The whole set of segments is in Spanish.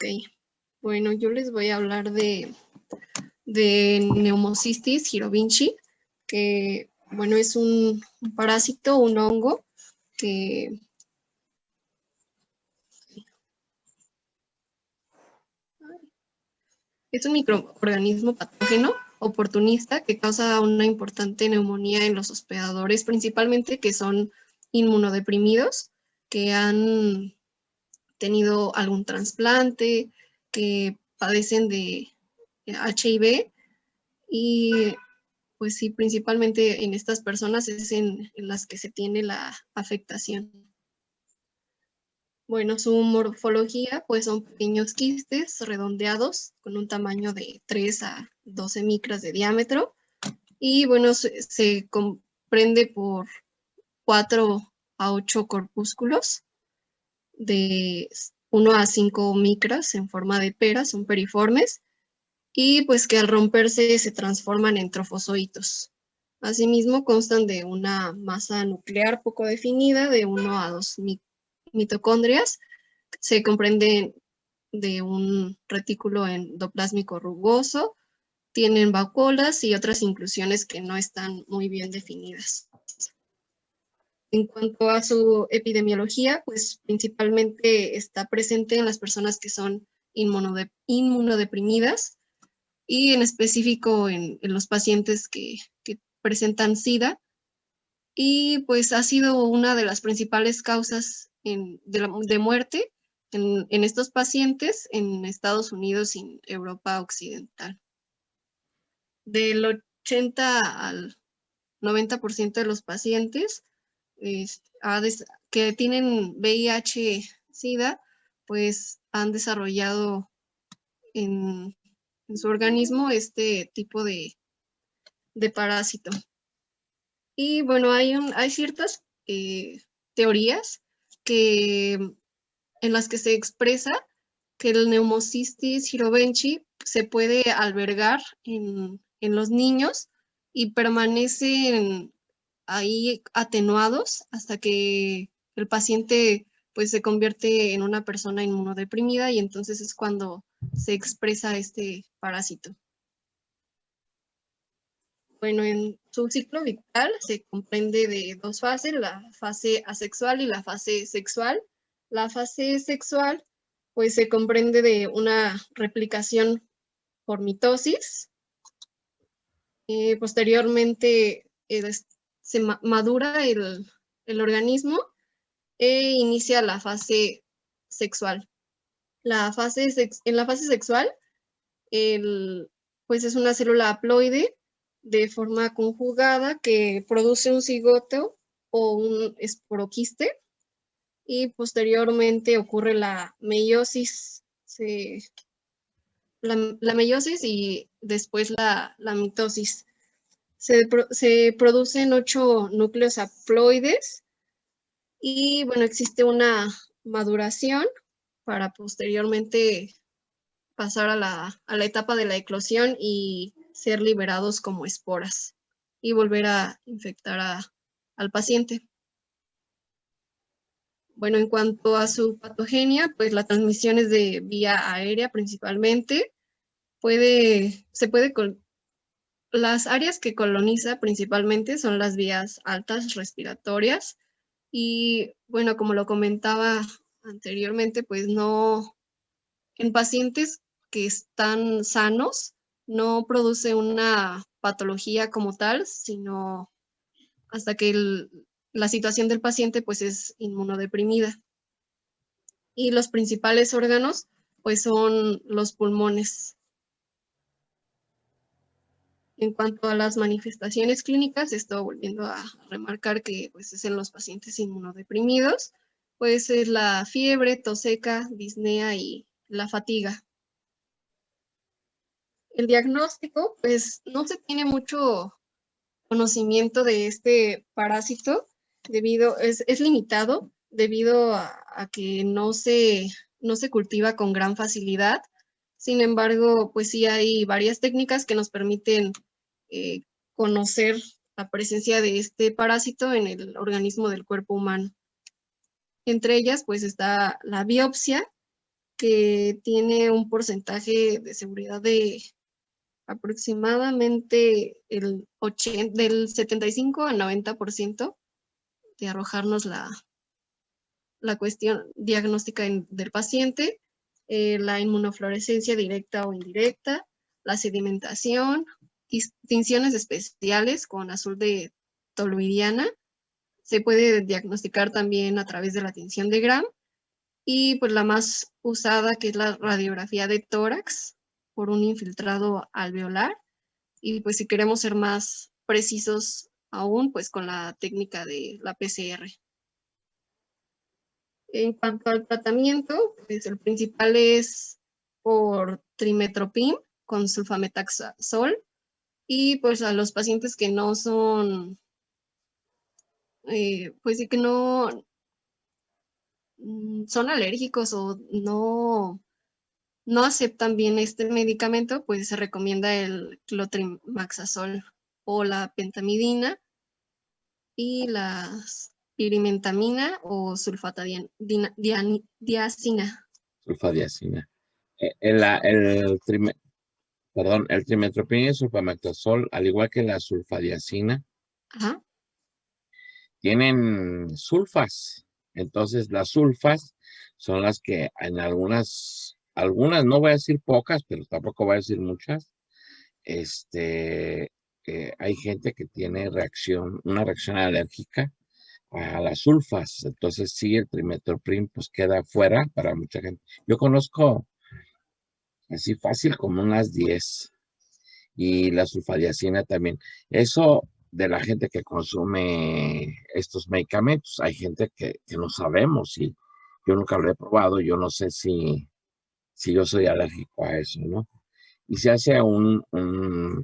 Ok, bueno, yo les voy a hablar de Pneumocystis jirovicii, que, bueno, es un parásito, un hongo, que es un microorganismo patógeno oportunista que causa una importante neumonía en los hospedadores, principalmente que son inmunodeprimidos, que han tenido algún trasplante, que padecen de HIV y pues sí, principalmente en estas personas es en las que se tiene la afectación. Bueno, su morfología pues son pequeños quistes redondeados con un tamaño de 3 a 12 micras de diámetro y bueno, se comprende por 4 a 8 corpúsculos de 1 a 5 micras en forma de pera, son periformes y pues que al romperse se transforman en trofozoitos. Asimismo, constan de una masa nuclear poco definida de 1 a 2 mitocondrias. Se comprenden de un retículo endoplásmico rugoso, tienen vacuolas y otras inclusiones que no están muy bien definidas. En cuanto a su epidemiología, pues principalmente está presente en las personas que son inmunodeprimidas y en específico en los pacientes que presentan SIDA, y pues ha sido una de las principales causas de muerte en estos pacientes en Estados Unidos y en Europa Occidental. Del 80 al 90% de los pacientes que tienen VIH-Sida, pues han desarrollado en su organismo este tipo de parásito. Y bueno, hay ciertas teorías que, en las que se expresa que el Pneumocystis jirovecii se puede albergar en los niños y permanecen ahí atenuados hasta que el paciente pues se convierte en una persona inmunodeprimida y entonces es cuando se expresa este parásito. Bueno, en su ciclo vital se comprende de dos fases, la fase asexual y la fase sexual. La fase sexual pues se comprende de una replicación por mitosis. Posteriormente se madura el organismo e inicia la fase sexual. En la fase sexual, pues es una célula haploide de forma conjugada que produce un cigoto o un esporoquiste y posteriormente ocurre la meiosis. La meiosis y después la mitosis. Se producen 8 núcleos haploides y bueno, existe una maduración para posteriormente pasar a la etapa de la eclosión y ser liberados como esporas y volver a infectar al paciente. Bueno, en cuanto a su patogenia, pues la transmisión es de vía aérea principalmente. Las áreas que coloniza principalmente son las vías altas respiratorias y bueno, como lo comentaba anteriormente, pues no, en pacientes que están sanos no produce una patología como tal, sino hasta que la situación del paciente pues es inmunodeprimida. Y los principales órganos pues son los pulmones. En cuanto a las manifestaciones clínicas, estoy volviendo a remarcar que pues, es en los pacientes inmunodeprimidos, pues es la fiebre, tos seca, disnea y la fatiga. El diagnóstico, pues no se tiene mucho conocimiento de este parásito, es limitado debido a que no se cultiva con gran facilidad. Sin embargo, pues sí hay varias técnicas que nos permiten conocer la presencia de este parásito en el organismo del cuerpo humano. Entre ellas, pues está la biopsia, que tiene un porcentaje de seguridad de aproximadamente del 75 al 90% de arrojarnos la cuestión diagnóstica del paciente, la inmunofluorescencia directa o indirecta, la sedimentación, tinciones especiales con azul de toluidiana. Se puede diagnosticar también a través de la tinción de Gram y pues la más usada, que es la radiografía de tórax por un infiltrado alveolar. Y pues si queremos ser más precisos aún, pues con la técnica de la PCR. En cuanto al tratamiento, pues el principal es por trimetoprim con sulfametaxazol, y pues a los pacientes que no son, pues sí que no son alérgicos o no aceptan bien este medicamento, pues se recomienda el clotrimaxazol o la pentamidina y la pirimetamina o sulfatadiazina. Sulfadiazina. Perdón, el trimetoprim y el sulfametazol, al igual que la sulfadiazina, Ajá. tienen sulfas. Entonces, las sulfas son las que en algunas, no voy a decir pocas, pero tampoco voy a decir muchas, hay gente que tiene una reacción alérgica a las sulfas. Entonces, sí, el trimetoprim pues queda fuera para mucha gente. Yo conozco así fácil como unas 10, y la sulfadiazina también. Eso de la gente que consume estos medicamentos. Hay gente que no sabemos, y yo nunca lo he probado. Yo no sé si yo soy alérgico a eso, ¿no? Y se hace una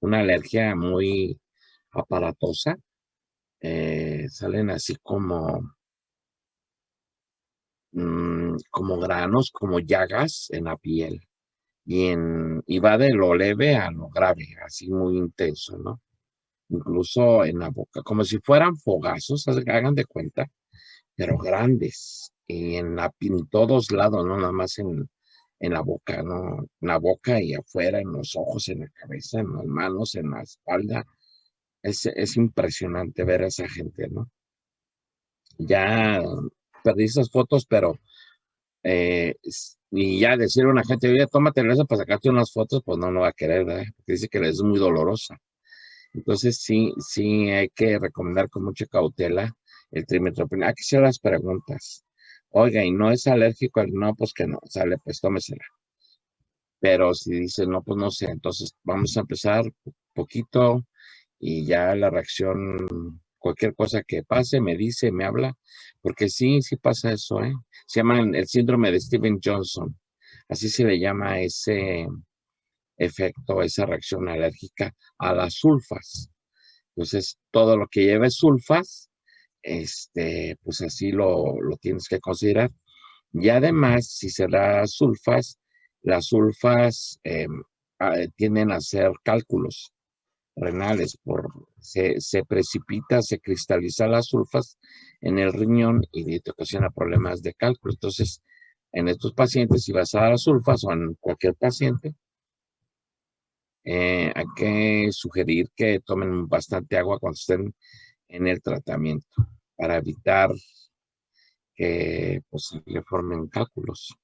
alergia muy aparatosa. Salen así como granos, como llagas en la piel. Y va de lo leve a lo grave, así muy intenso, ¿no? Incluso en la boca, como si fueran fogazos, hagan de cuenta, pero grandes, y en todos lados, no nada más en la boca, ¿no? En la boca y afuera, en los ojos, en la cabeza, en las manos, en la espalda. Es impresionante ver a esa gente, ¿no? Ya perdí esas fotos, pero y ya decirle a una gente, oye, tómate eso para sacarte unas fotos, pues no lo va a querer, ¿verdad? Porque dice que es muy dolorosa. Entonces sí hay que recomendar con mucha cautela el trimetoprim. Aquí se las preguntas. Oiga, ¿y no es alérgico? No, pues que no. Sale, pues tómesela. Pero si dice, no, pues no sé. Entonces vamos a empezar poquito, y ya la reacción, cualquier cosa que pase, me dice, me habla. Porque sí pasa eso, ¿eh? Se llama el síndrome de Steven Johnson. Así se le llama ese efecto, esa reacción alérgica a las sulfas. Entonces, todo lo que lleve sulfas, pues así lo tienes que considerar. Y además, si se da sulfas, las sulfas tienden a hacer cálculos renales. Se precipita, se cristaliza las sulfas en el riñón y te ocasiona problemas de cálculo. Entonces, en estos pacientes, si vas a dar sulfas, o en cualquier paciente, hay que sugerir que tomen bastante agua cuando estén en el tratamiento, para evitar que pues, le formen cálculos.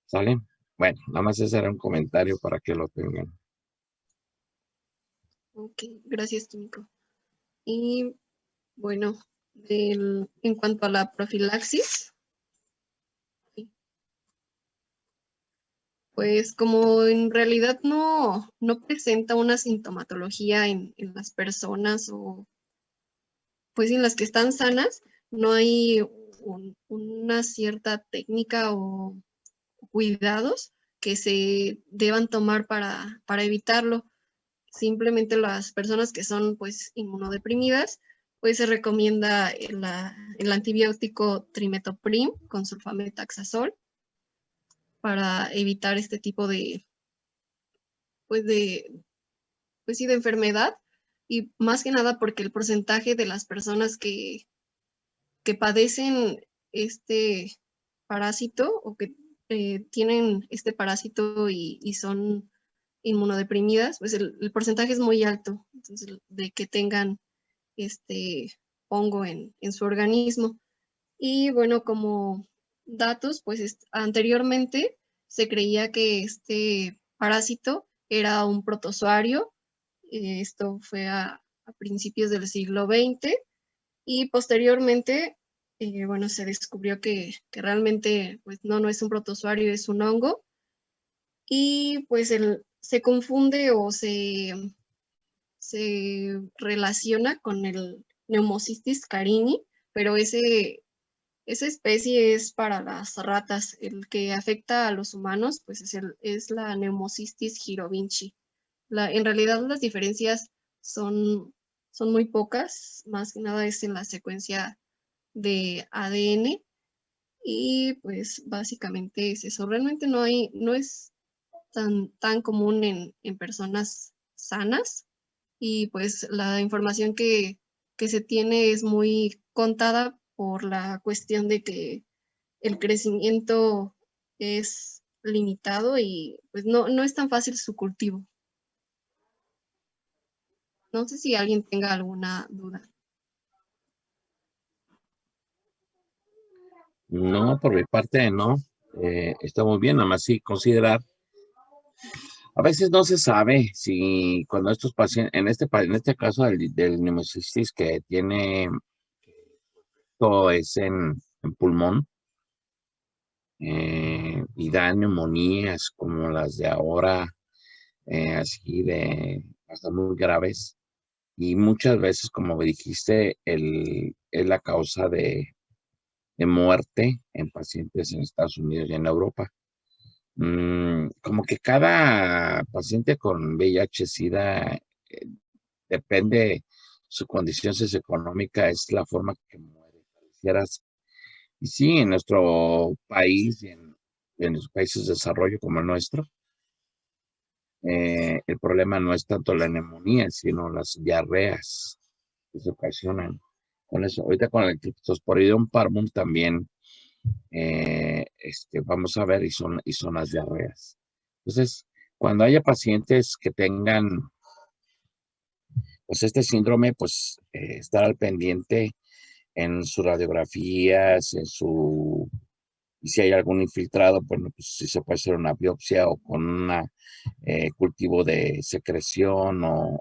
¿Sale? Bueno, nada más ese era un comentario para que lo tengan. Ok, gracias, Químico. Y bueno, en cuanto a la profilaxis, pues como en realidad no presenta una sintomatología en las personas, o pues en las que están sanas, no hay una cierta técnica o cuidados que se deban tomar para evitarlo. Simplemente las personas que son pues inmunodeprimidas, pues se recomienda el antibiótico trimetoprim con sulfametaxazol para evitar este tipo pues de, pues sí, de enfermedad, y más que nada porque el porcentaje de las personas que padecen este parásito o que tienen este parásito y son inmunodeprimidas, pues el porcentaje es muy alto, entonces, de que tengan este hongo en su organismo. Y bueno, como datos, pues anteriormente se creía que este parásito era un protozoario. Esto fue a principios del siglo XX y posteriormente, bueno, se descubrió que realmente pues no es un protozoario, es un hongo. Y pues se confunde o se relaciona con el Pneumocystis carini, pero esa especie es para las ratas. El que afecta a los humanos, pues es la Pneumocystis girovinci. En realidad las diferencias son, son muy pocas, más que nada es en la secuencia de ADN y pues básicamente es eso. Realmente no es tan común en personas sanas y pues la información que se tiene es muy contada por la cuestión de que el crecimiento es limitado y pues no es tan fácil su cultivo. No sé si alguien tenga alguna duda. No, por mi parte no. Está muy bien, nada más sí considerar. A veces no se sabe si cuando estos pacientes, en este caso del pneumocystis que tiene, todo es en pulmón, y da neumonías como las de ahora, así de hasta muy graves. Y muchas veces, como me dijiste, es la causa de muerte en pacientes en Estados Unidos y en Europa. Como que cada paciente con VIH-Sida, depende su condición socioeconómica, es la forma que muere. Parecieras. Y sí, en nuestro país y en los países de desarrollo como el nuestro, el problema no es tanto la neumonía, sino las diarreas que se ocasionan con eso. Ahorita con el Cryptosporidium parvum también, vamos a ver, y son las diarreas. Entonces, cuando haya pacientes que tengan pues este síndrome, pues estar al pendiente en sus radiografías, y si hay algún infiltrado, bueno, pues si se puede hacer una biopsia o con un cultivo de secreción o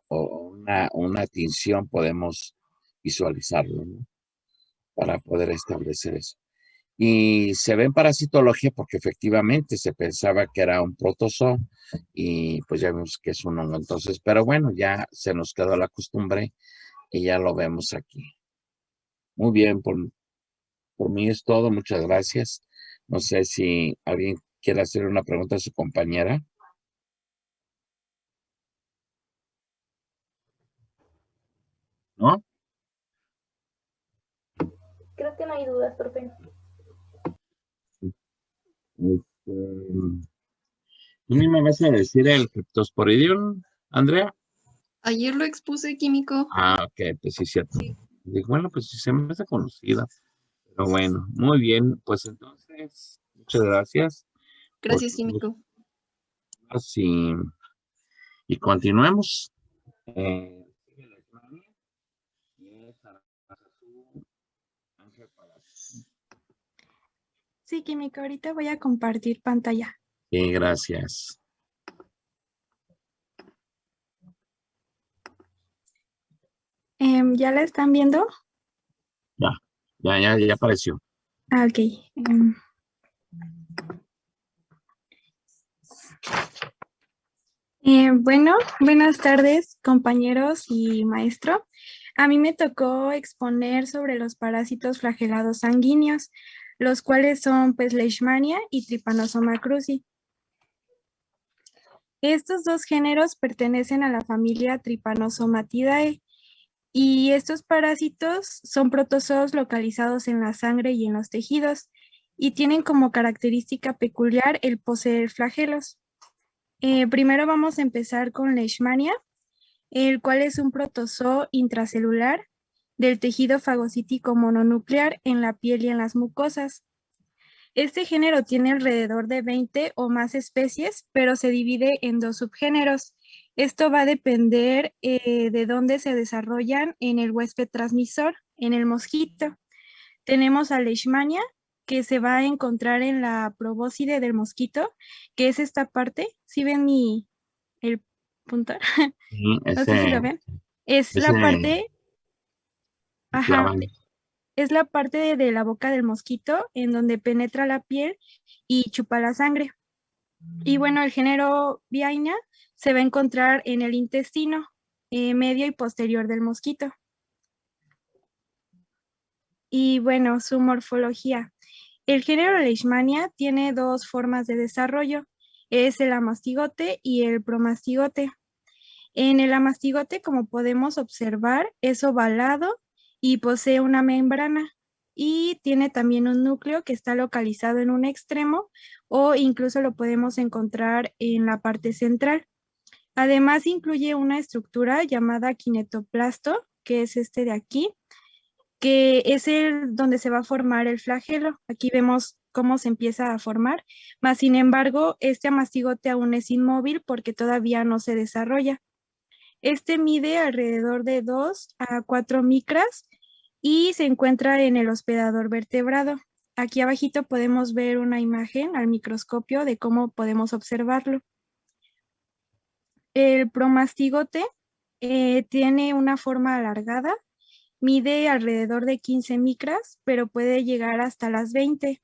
una tinción podemos visualizarlo, ¿no? Para poder establecer eso. Y se ve en parasitología porque efectivamente se pensaba que era un protozoo y pues ya vimos que es un hongo. Entonces, pero bueno, ya se nos quedó la costumbre y ya lo vemos aquí. Muy bien, por mí es todo. Muchas gracias. No sé si alguien quiere hacer una pregunta a su compañera. ¿No? Creo que no hay dudas, profe. ¿Tú ni me vas a decir el Cryptosporidium, Andrea? Ayer lo expuse, químico. Ah, ok, pues sí, cierto. Sí. Digo, bueno, pues sí se me hace conocida. Pero bueno, muy bien. Pues entonces, muchas gracias por Gracias, tus químico. dudas y continuemos. Sigue la historia y es Aranzazu Ángel Palacios. Sí, química, ahorita voy a compartir pantalla. Sí, gracias. ¿Ya la están viendo? Ya apareció. Ah, ok. Bueno, buenas tardes, compañeros y maestro. A mí me tocó exponer sobre los parásitos flagelados sanguíneos, los cuales son pues Leishmania y Trypanosoma cruzi. Estos dos géneros pertenecen a la familia Trypanosomatidae y estos parásitos son protozoos localizados en la sangre y en los tejidos y tienen como característica peculiar el poseer flagelos. Primero vamos a empezar con Leishmania, el cual es un protozoo intracelular del tejido fagocítico mononuclear en la piel y en las mucosas. Este género tiene alrededor de 20 o más especies, pero se divide en dos subgéneros. Esto va a depender de dónde se desarrollan en el huésped transmisor, en el mosquito. Tenemos a Leishmania, que se va a encontrar en la probóscide del mosquito, que es esta parte. ¿Sí ven el punto? Ujú, No sé si lo ven. Es la ese parte, ajá, clavan. es la parte de la boca del mosquito en donde penetra la piel y chupa la sangre. Y bueno, el género Viaina se va a encontrar en el intestino medio y posterior del mosquito. Y bueno, su morfología. El género Leishmania tiene dos formas de desarrollo, es el amastigote y el promastigote. En el amastigote, como podemos observar, es ovalado y posee una membrana y tiene también un núcleo que está localizado en un extremo o incluso lo podemos encontrar en la parte central. Además, incluye una estructura llamada kinetoplasto, que es este de aquí, que es el donde se va a formar el flagelo. Aquí vemos cómo se empieza a formar, mas sin embargo, este amastigote aún es inmóvil porque todavía no se desarrolla. Este mide alrededor de 2 a 4 micras y se encuentra en el hospedador vertebrado. Aquí abajito podemos ver una imagen al microscopio de cómo podemos observarlo. El promastigote tiene una forma alargada, mide alrededor de 15 micras, pero puede llegar hasta las 20.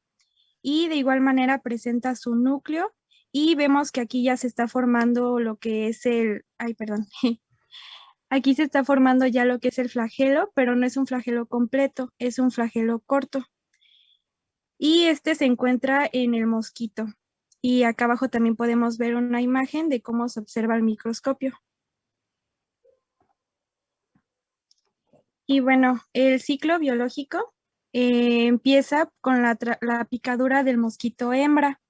Y de igual manera presenta su núcleo y vemos que aquí ya se está formando lo que es ay, perdón. Aquí se está formando ya lo que es el flagelo, pero no es un flagelo completo, es un flagelo corto. Y este se encuentra en el mosquito. Y acá abajo también podemos ver una imagen de cómo se observa el microscopio. Y bueno, el ciclo biológico empieza con la picadura del mosquito hembra.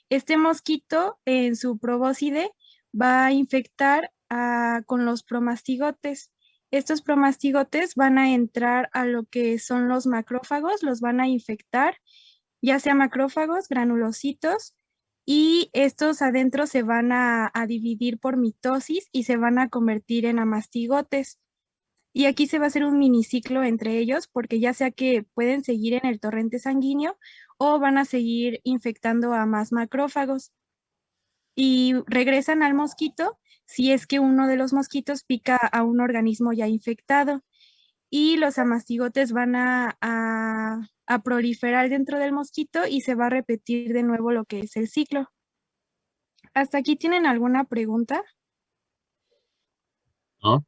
Este mosquito en su probóscide va a infectar con los promastigotes. Estos promastigotes van a entrar a lo que son los macrófagos, los van a infectar, ya sea macrófagos, granulocitos, y estos adentro se van a dividir por mitosis y se van a convertir en amastigotes. Y aquí se va a hacer un miniciclo entre ellos porque ya sea que pueden seguir en el torrente sanguíneo o van a seguir infectando a más macrófagos. Y regresan al mosquito si es que uno de los mosquitos pica a un organismo ya infectado. Y los amastigotes van a proliferar dentro del mosquito y se va a repetir de nuevo lo que es el ciclo. ¿Hasta aquí tienen alguna pregunta? ¿No?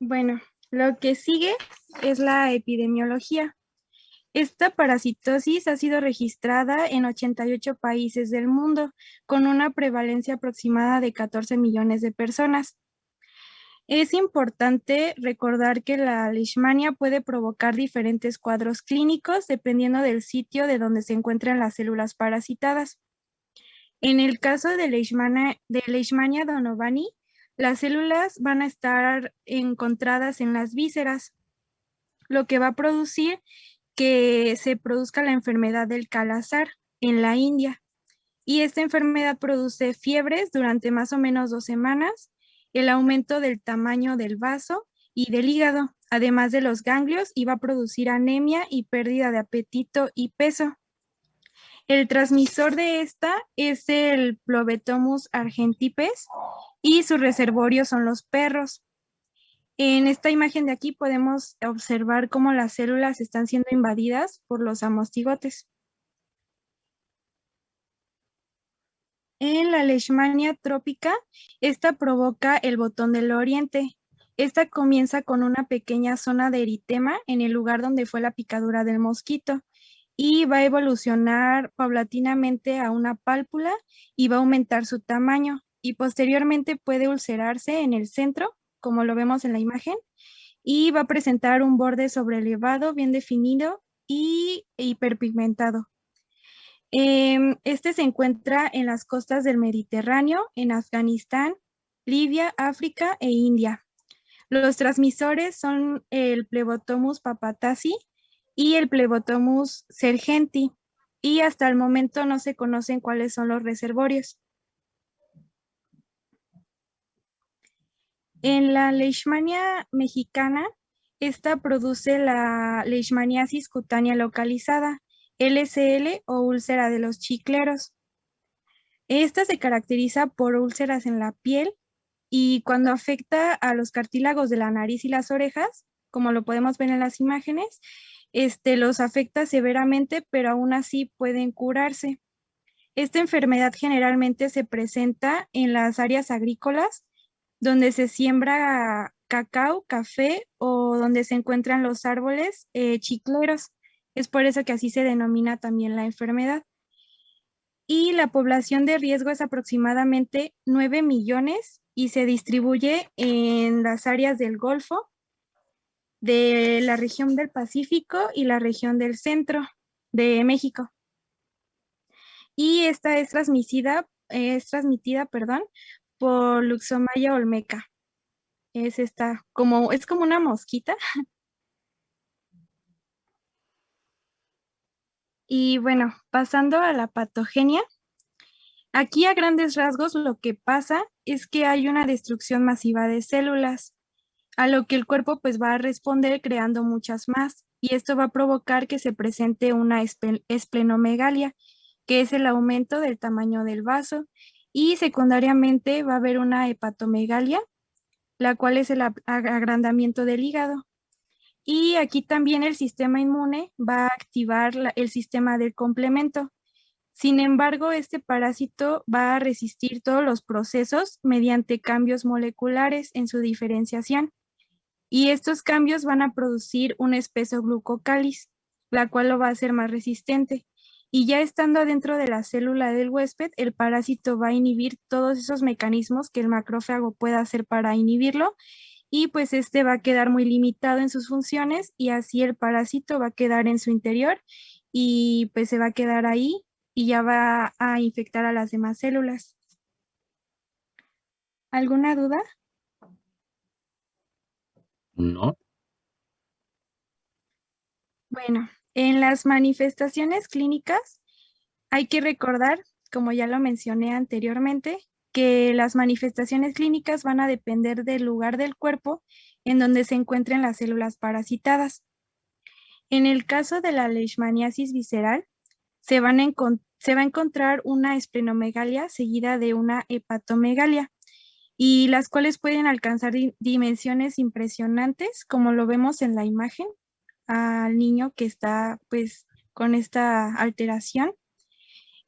Bueno, lo que sigue es la epidemiología. Esta parasitosis ha sido registrada en 88 países del mundo, con una prevalencia aproximada de 14 millones de personas. Es importante recordar que la leishmania puede provocar diferentes cuadros clínicos dependiendo del sitio de donde se encuentran las células parasitadas. En el caso de Leishmania donovani, las células van a estar encontradas en las vísceras, lo que va a producir que se produzca la enfermedad del Kala-Azar en la India. Y esta enfermedad produce fiebres durante más o menos 2 semanas, el aumento del tamaño del vaso y del hígado, además de los ganglios, y va a producir anemia y pérdida de apetito y peso. El transmisor de esta es el Plobetomus argentipes y su reservorio son los perros. En esta imagen de aquí podemos observar cómo las células están siendo invadidas por los amastigotes. En la leishmania trópica, esta provoca el botón del oriente. Esta comienza con una pequeña zona de eritema en el lugar donde fue la picadura del mosquito y va a evolucionar paulatinamente a una pálpula y va a aumentar su tamaño y posteriormente puede ulcerarse en el centro, como lo vemos en la imagen, y va a presentar un borde sobrelevado, bien definido y hiperpigmentado. Este se encuentra en las costas del Mediterráneo, en Afganistán, Libia, África e India. Los transmisores son el Plebotomus papatasi y el Plebotomus sergenti, y hasta el momento no se conocen cuáles son los reservorios. En la leishmania mexicana, esta produce la leishmaniasis cutánea localizada, LCL o úlcera de los chicleros. Esta se caracteriza por úlceras en la piel y cuando afecta a los cartílagos de la nariz y las orejas, como lo podemos ver en las imágenes, los afecta severamente, pero aún así pueden curarse. Esta enfermedad generalmente se presenta en las áreas agrícolas donde se siembra cacao, café o donde se encuentran los árboles chicleros. Es por eso que así se denomina también la enfermedad. Y la población de riesgo es aproximadamente 9 millones y se distribuye en las áreas del Golfo, de la región del Pacífico y la región del centro de México. Y esta es transmitida, por Luxomaya olmeca. Es como una mosquita. Y bueno, pasando a la patogenia, aquí a grandes rasgos lo que pasa es que hay una destrucción masiva de células, a lo que el cuerpo pues va a responder creando muchas más, y esto va a provocar que se presente una esplenomegalia, que es el aumento del tamaño del vaso, y secundariamente va a haber una hepatomegalia, la cual es el agrandamiento del hígado. Y aquí también el sistema inmune va a activar el sistema del complemento. Sin embargo, este parásito va a resistir todos los procesos mediante cambios moleculares en su diferenciación. Y estos cambios van a producir un espeso glucocáliz, la cual lo va a hacer más resistente. Y ya estando adentro de la célula del huésped, el parásito va a inhibir todos esos mecanismos que el macrófago pueda hacer para inhibirlo, y pues este va a quedar muy limitado en sus funciones y así el parásito va a quedar en su interior y pues se va a quedar ahí y ya va a infectar a las demás células. ¿Alguna duda? No. Bueno, en las manifestaciones clínicas hay que recordar, como ya lo mencioné anteriormente, que las manifestaciones clínicas van a depender del lugar del cuerpo en donde se encuentren las células parasitadas. En el caso de la leishmaniasis visceral, se va a encontrar una esplenomegalia seguida de una hepatomegalia, y las cuales pueden alcanzar dimensiones impresionantes, como lo vemos en la imagen, al niño que está pues con esta alteración.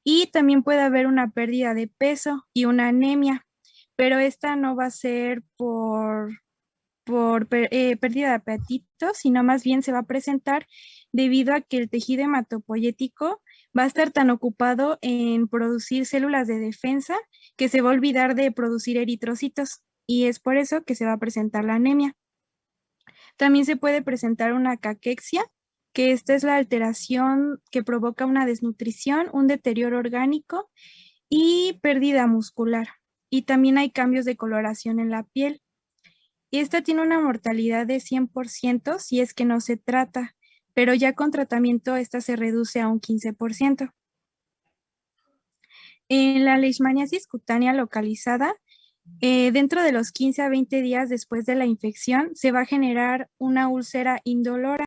Y también puede haber una pérdida de peso y una anemia, pero esta no va a ser por pérdida de apetito, sino más bien se va a presentar debido a que el tejido hematopoyético va a estar tan ocupado en producir células de defensa que se va a olvidar de producir eritrocitos, y es por eso que se va a presentar la anemia. También se puede presentar una caquexia, que esta es la alteración que provoca una desnutrición, un deterioro orgánico y pérdida muscular. Y también hay cambios de coloración en la piel. Y esta tiene una mortalidad de 100% si es que no se trata, pero ya con tratamiento esta se reduce a un 15%. En la leishmaniasis cutánea localizada, dentro de los 15 a 20 días después de la infección, se va a generar una úlcera indolora.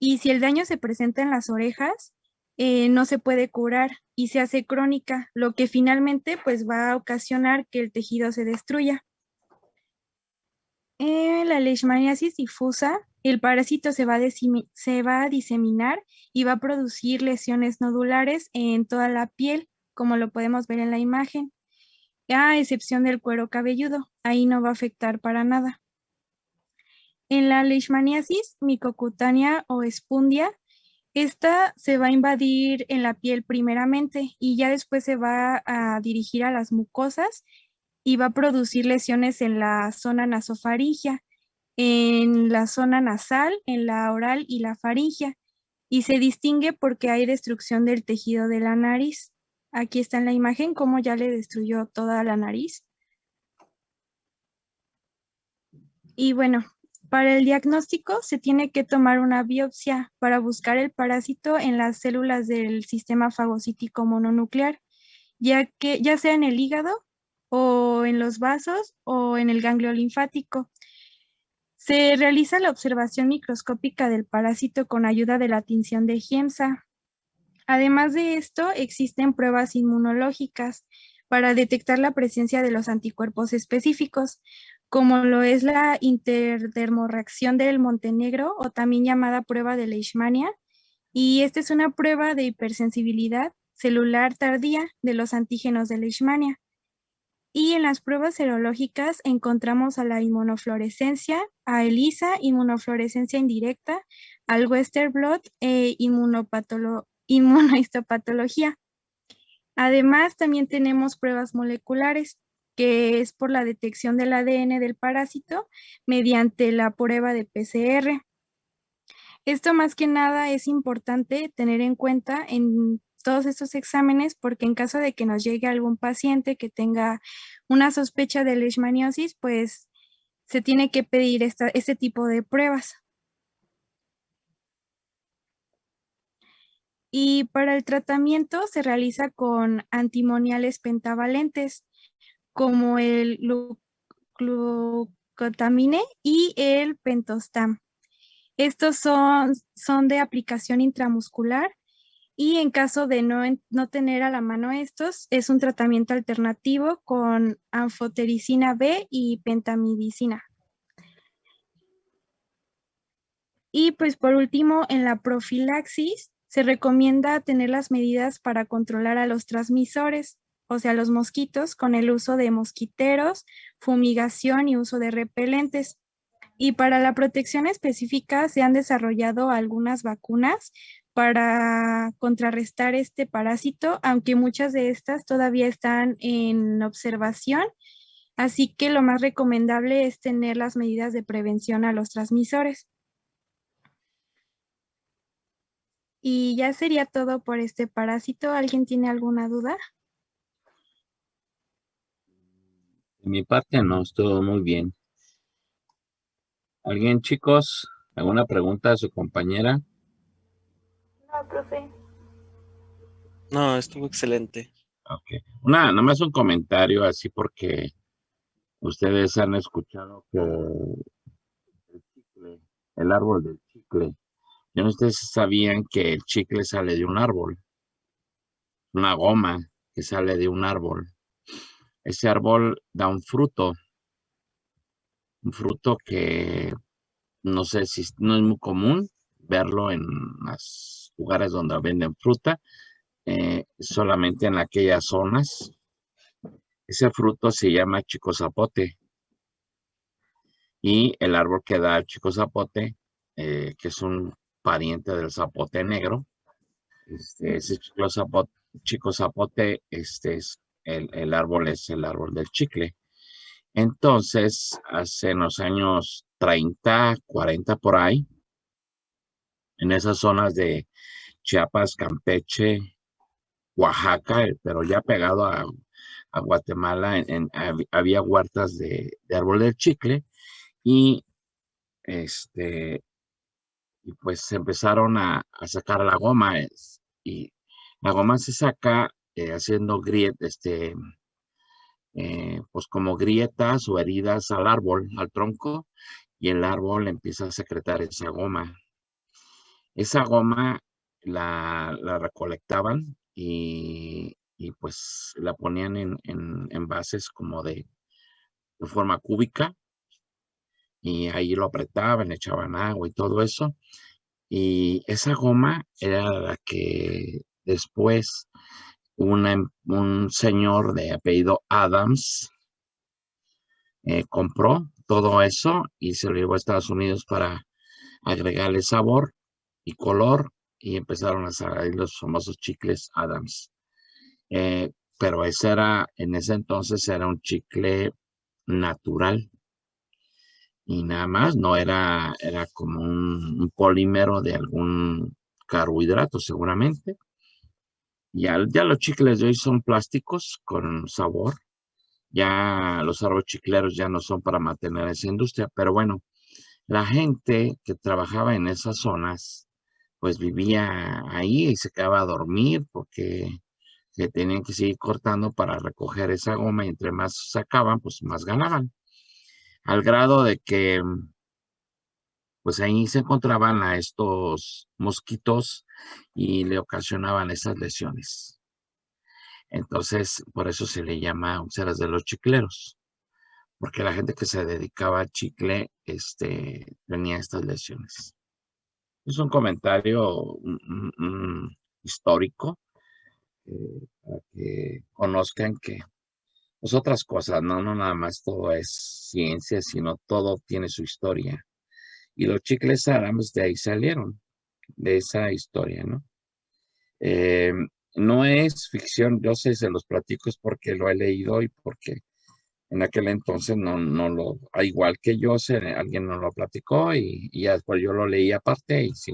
Y si el daño se presenta en las orejas, no se puede curar y se hace crónica, lo que finalmente pues va a ocasionar que el tejido se destruya. En la leishmaniasis difusa, el parásito se va a diseminar y va a producir lesiones nodulares en toda la piel, como lo podemos ver en la imagen, a excepción del cuero cabelludo. Ahí no va a afectar para nada. En la leishmaniasis micocutánea o espundia, esta se va a invadir en la piel primeramente y ya después se va a dirigir a las mucosas y va a producir lesiones en la zona nasofaringia, en la zona nasal, en la oral y la faringia. Y se distingue porque hay destrucción del tejido de la nariz. Aquí está en la imagen cómo ya le destruyó toda la nariz. Y bueno, Para el diagnóstico se tiene que tomar una biopsia para buscar el parásito en las células del sistema fagocítico mononuclear, ya sea en el hígado o en los vasos o en el ganglio linfático. Se realiza la observación microscópica del parásito con ayuda de la tinción de Giemsa. Además de esto, existen pruebas inmunológicas para detectar la presencia de los anticuerpos específicos, como lo es la interdermorreacción del Montenegro o también llamada prueba de Leishmania. Y esta es una prueba de hipersensibilidad celular tardía de los antígenos de Leishmania. Y en las pruebas serológicas encontramos a la inmunofluorescencia, a ELISA, inmunofluorescencia indirecta, al Western blot e inmunohistopatología. Además, también tenemos pruebas moleculares, que es por la detección del ADN del parásito mediante la prueba de PCR. Esto más que nada es importante tener en cuenta en todos estos exámenes porque en caso de que nos llegue algún paciente que tenga una sospecha de leishmaniosis, pues se tiene que pedir este tipo de pruebas. Y para el tratamiento se realiza con antimoniales pentavalentes como el glucotamine y el pentostam. Estos son de aplicación intramuscular y en caso de no tener a la mano estos, es un tratamiento alternativo con anfotericina B y pentamidicina. Y pues por último, en la profilaxis se recomienda tener las medidas para controlar a los transmisores, o sea, los mosquitos, con el uso de mosquiteros, fumigación y uso de repelentes. Y para la protección específica se han desarrollado algunas vacunas para contrarrestar este parásito, aunque muchas de estas todavía están en observación. Así que lo más recomendable es tener las medidas de prevención a los transmisores. Y ya sería todo por este parásito. ¿Alguien tiene alguna duda? De mi parte no, estuvo muy bien. ¿Alguien, chicos? ¿Alguna pregunta a su compañera? No, profe. No, estuvo excelente. Ok. Nada más un comentario así porque ustedes han escuchado que el chicle, el árbol del chicle. Yo no sé si sabían que el chicle sale de un árbol, una goma que sale de un árbol. Ese árbol da un fruto que no sé si no es muy común verlo en los lugares donde venden fruta, solamente en aquellas zonas. Ese fruto se llama chico zapote y el árbol que da el chico zapote, que es un pariente del zapote negro, ese chico zapote, el árbol es el árbol del chicle. Entonces, hace los años 30, 40 por ahí, en esas zonas de Chiapas, Campeche, Oaxaca, pero ya pegado a Guatemala, había huertas de árbol del chicle y y pues se empezaron a sacar la goma y la goma se saca haciendo grietas, pues como grietas o heridas al árbol, al tronco, y el árbol empieza a secretar esa goma. Esa goma la recolectaban y pues la ponían en envases como de forma cúbica y ahí lo apretaban, le echaban agua y todo eso. Y esa goma era la que después un señor de apellido Adams compró todo eso y se lo llevó a Estados Unidos para agregarle sabor y color y empezaron a salir los famosos chicles Adams. Pero en ese entonces era un chicle natural y nada más, no era como un polímero de algún carbohidrato seguramente. Ya los chicles de hoy son plásticos con sabor. Ya los árboles chicleros ya no son para mantener esa industria, pero bueno, La gente que trabajaba en esas zonas, pues vivía ahí y se quedaba a dormir porque se tenían que seguir cortando para recoger esa goma y entre más sacaban, pues más ganaban. Al grado de que, pues ahí se encontraban a estos mosquitos y le ocasionaban esas lesiones. Entonces, por eso se le llama úlceras de los chicleros, porque la gente que se dedicaba al chicle, tenía estas lesiones. Es un comentario histórico, para que conozcan que pues otras cosas, no nada más todo es ciencia, sino todo tiene su historia. Y los chicles árabes de ahí salieron, de esa historia, ¿no? Eh, no es ficción, yo sé, se los platico es porque lo he leído y porque en aquel entonces no lo, igual que yo, alguien nos lo platicó y ya después yo lo leí aparte y sí.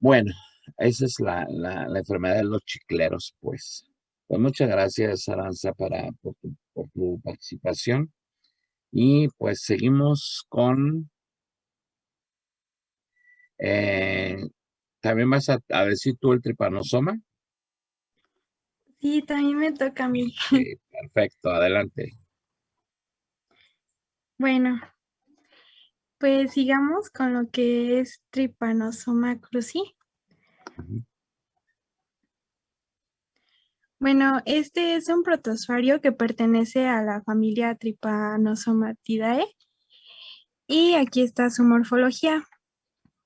Bueno, esa es la enfermedad de los chicleros, pues. Pues muchas gracias, Aranza, por tu participación. Y pues seguimos con, eh, también vas a decir tú el tripanosoma. Sí, también me toca a mí. Sí, perfecto, adelante. Bueno, pues sigamos con lo que es Trypanosoma cruzi. Ujú. Bueno, este es un protozoario que pertenece a la familia Trypanosomatidae y aquí está su morfología.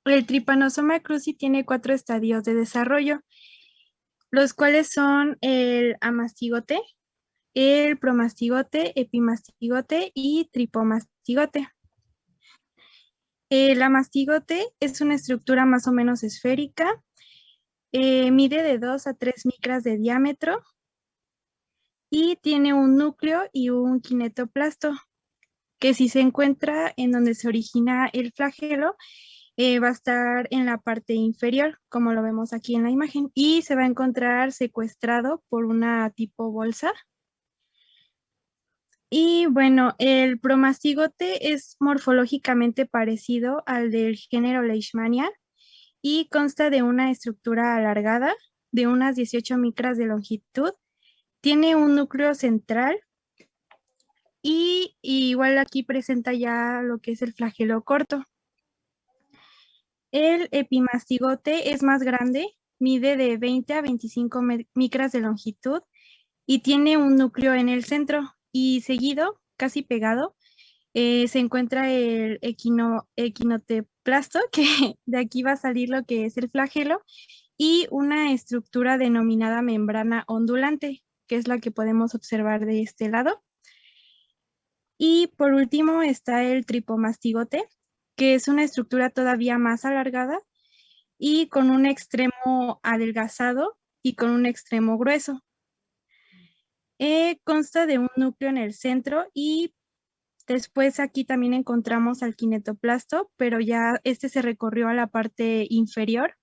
El Trypanosoma cruzi tiene 4 estadios de desarrollo, los cuales son el amastigote, el promastigote, epimastigote y tripomastigote. El amastigote es una estructura más o menos esférica, mide de 2 a 3 micras de diámetro y tiene un núcleo y un kinetoplasto, que si se encuentra en donde se origina el flagelo, va a estar en la parte inferior, como lo vemos aquí en la imagen, y se va a encontrar secuestrado por una tipo bolsa. Y bueno, el promastigote es morfológicamente parecido al del género Leishmania y consta de una estructura alargada de unas 18 micras de longitud. Tiene un núcleo central y igual aquí presenta ya lo que es el flagelo corto. El epimastigote es más grande, mide de 20 a 25 micras de longitud y tiene un núcleo en el centro y seguido, casi pegado, se encuentra el equinoteplasto, que de aquí va a salir lo que es el flagelo, y una estructura denominada membrana ondulante, que es la que podemos observar de este lado. Y por último está el tripomastigote, que es una estructura todavía más alargada y con un extremo adelgazado y con un extremo grueso. Consta de un núcleo en el centro y después aquí también encontramos al kinetoplasto, pero ya este se recorrió a la parte inferior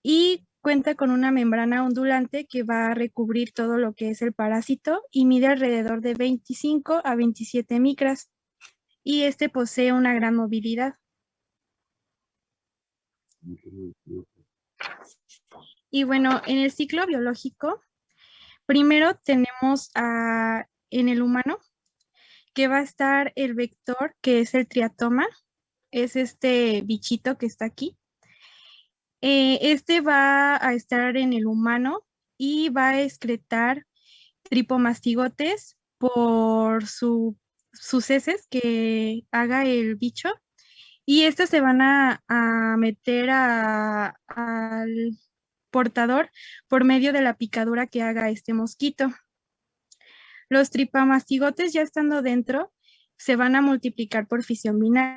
y cuenta con una membrana ondulante que va a recubrir todo lo que es el parásito y mide alrededor de 25 a 27 micras y este posee una gran movilidad. Y bueno, en el ciclo biológico, primero tenemos en el humano que va a estar el vector, que es el triatoma, es este bichito que está aquí. Este va a estar en el humano y va a excretar tripomastigotes por sus heces que haga el bicho y estos se van a meter al portador por medio de la picadura que haga este mosquito. Los tripamastigotes ya estando dentro se van a multiplicar por fisión binaria